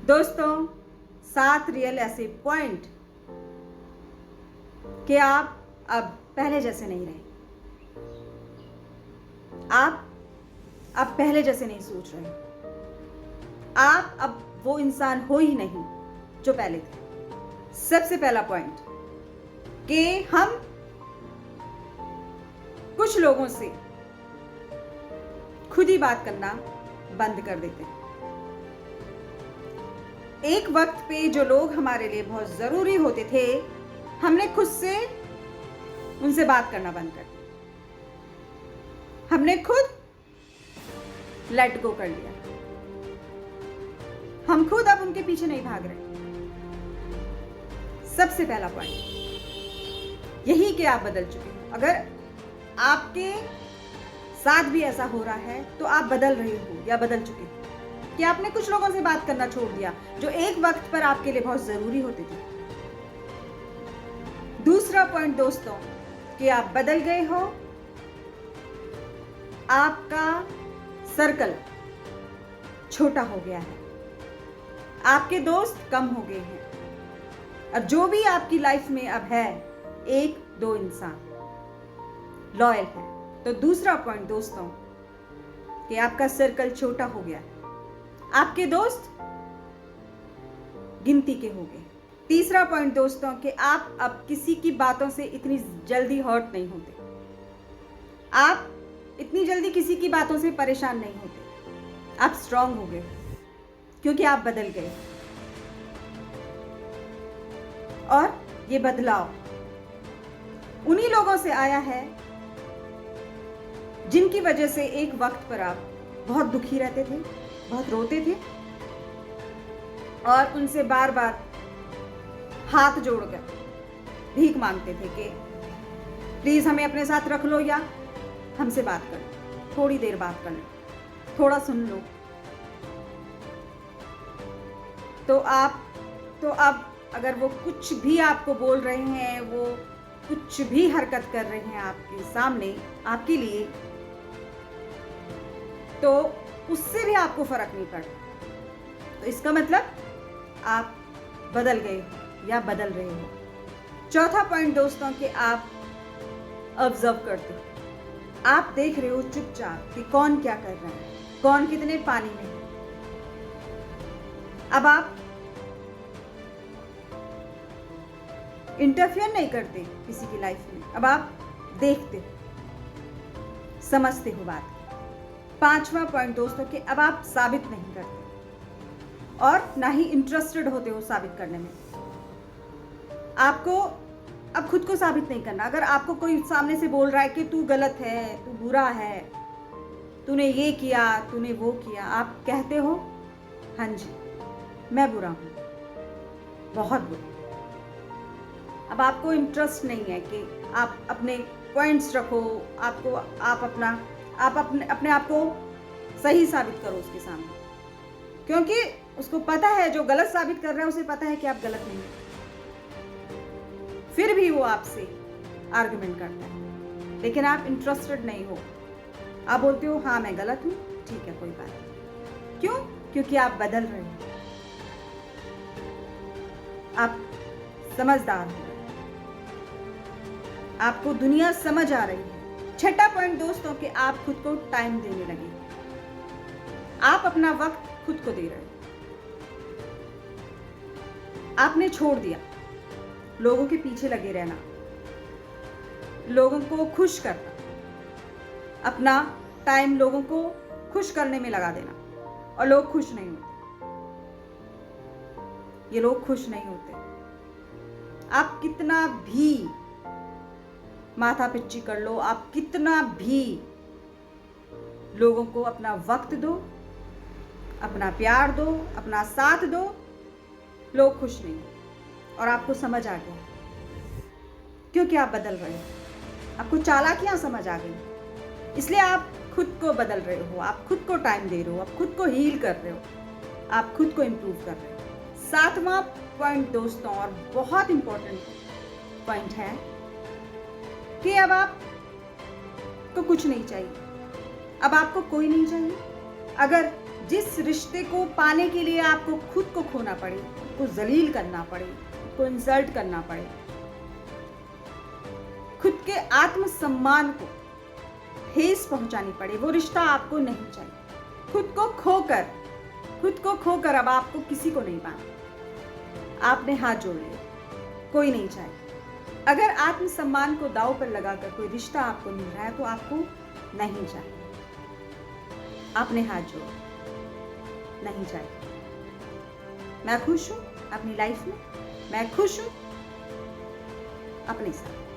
दोस्तों, 7 रियल ऐसे पॉइंट कि आप अब पहले जैसे नहीं रहे। आप अब पहले जैसे नहीं सोच रहे। आप अब वो इंसान हो ही नहीं जो पहले थे। सबसे पहला पॉइंट कि हम कुछ लोगों से खुद ही बात करना बंद कर देते हैं। एक वक्त पे जो लोग हमारे लिए बहुत जरूरी होते थे, हमने खुद से उनसे बात करना बंद कर दिया। हमने खुद लेट गो कर लिया। हम खुद अब उनके पीछे नहीं भाग रहे। सबसे पहला पॉइंट यही कि आप बदल चुके हैं। अगर आपके साथ भी ऐसा हो रहा है तो आप बदल रहे हो या बदल चुके हो कि आपने कुछ लोगों से बात करना छोड़ दिया जो एक वक्त पर आपके लिए बहुत जरूरी होते थे। दूसरा पॉइंट दोस्तों कि आप बदल गए हो। आपका सर्कल छोटा हो गया है। आपके दोस्त कम हो गए हैं। और जो भी आपकी लाइफ में अब है, 1-2 इंसान लॉयल है। तो दूसरा पॉइंट दोस्तों कि आपका सर्कल छोटा हो गया है। आपके दोस्त गिनती के हो गए। तीसरा पॉइंट दोस्तों कि आप अब किसी की बातों से इतनी जल्दी हर्ट नहीं होते। आप इतनी जल्दी किसी की बातों से परेशान नहीं होते। आप स्ट्रांग हो गए क्योंकि आप बदल गए। और ये बदलाव उन्हीं लोगों से आया है जिनकी वजह से एक वक्त पर आप बहुत दुखी रहते थे, बहुत रोते थे और उनसे बार बार हाथ जोड़कर भीख मांगते थे कि प्लीज हमें अपने साथ रख लो या हमसे बात कर लो, थोड़ी देर बात कर लो, थोड़ा सुन लो। तो अब अगर वो कुछ भी आपको बोल रहे हैं, वो कुछ भी हरकत कर रहे हैं आपके सामने, आपके लिए, तो उससे भी आपको फर्क नहीं पड़ता। तो इसका मतलब आप बदल गए हो या बदल रहे हो। चौथा पॉइंट दोस्तों कि आप ऑब्जर्व करते हो। आप देख रहे हो चुपचाप कि कौन क्या कर रहा है, कौन कितने पानी में है। अब आप इंटरफियर नहीं करते किसी की लाइफ में। अब आप देखते हो, समझते हो बात। पांचवा पॉइंट दोस्तों कि अब आप साबित नहीं करते और ना ही इंटरेस्टेड होते हो साबित करने में। आपको अब खुद को साबित नहीं करना। अगर आपको कोई सामने से बोल रहा है कि तू गलत है, तू बुरा है, तूने ये किया, तूने वो किया, आप कहते हो हाँ जी मैं बुरा हूं, बहुत बुरा। अब आपको इंटरेस्ट नहीं है कि आप अपने पॉइंट्स रखो, आप अपने आप को सही साबित करो उसके सामने, क्योंकि उसको पता है, जो गलत साबित कर रहा है उसे पता है कि आप गलत नहीं हो। फिर भी वो आपसे आर्गुमेंट करता है, लेकिन आप इंटरेस्टेड नहीं हो। आप बोलते हो हाँ मैं गलत हूं, ठीक है कोई बात नहीं। क्यों? क्योंकि आप बदल रहे हो, आप समझदार हो, आपको दुनिया समझ आ रही है। छठा पॉइंट दोस्तों कि आप खुद को टाइम देने लगे। आप अपना वक्त खुद को दे रहे हो। आपने छोड़ दिया लोगों के पीछे लगे रहना, लोगों को खुश करना, अपना टाइम लोगों को खुश करने में लगा देना। और लोग खुश नहीं होते, ये लोग खुश नहीं होते। आप कितना भी माथा पिच्ची कर लो, आप कितना भी लोगों को अपना वक्त दो, अपना प्यार दो, अपना साथ दो, लोग खुश नहीं होते। और आपको समझ आ गया क्योंकि आप बदल रहे हो। आपको चालाकियां समझ आ गई, इसलिए आप खुद को बदल रहे हो, आप खुद को टाइम दे रहे हो, आप खुद को हील कर रहे हो, आप खुद को इम्प्रूव कर रहे हो। सातवां पॉइंट दोस्तों और बहुत इंपॉर्टेंट पॉइंट है कि अब आपको कुछ नहीं चाहिए। अब आपको कोई नहीं चाहिए। अगर जिस रिश्ते को पाने के लिए आपको खुद को खोना पड़े, खुद को जलील करना पड़े, खुद को इंसल्ट करना पड़े, खुद के आत्मसम्मान को ठेस पहुंचानी पड़े, वो रिश्ता आपको नहीं चाहिए। खुद को खोकर अब आपको किसी को नहीं पाना। आपने हाथ जोड़ लिए, कोई नहीं चाहिए। अगर आत्मसम्मान को दांव पर लगाकर कोई रिश्ता आपको मिल रहा है तो आपको नहीं चाहिए। आपने हाथ जोड़ा, नहीं चाहिए। मैं खुश हूं अपनी लाइफ में, मैं खुश हूं अपने साथ।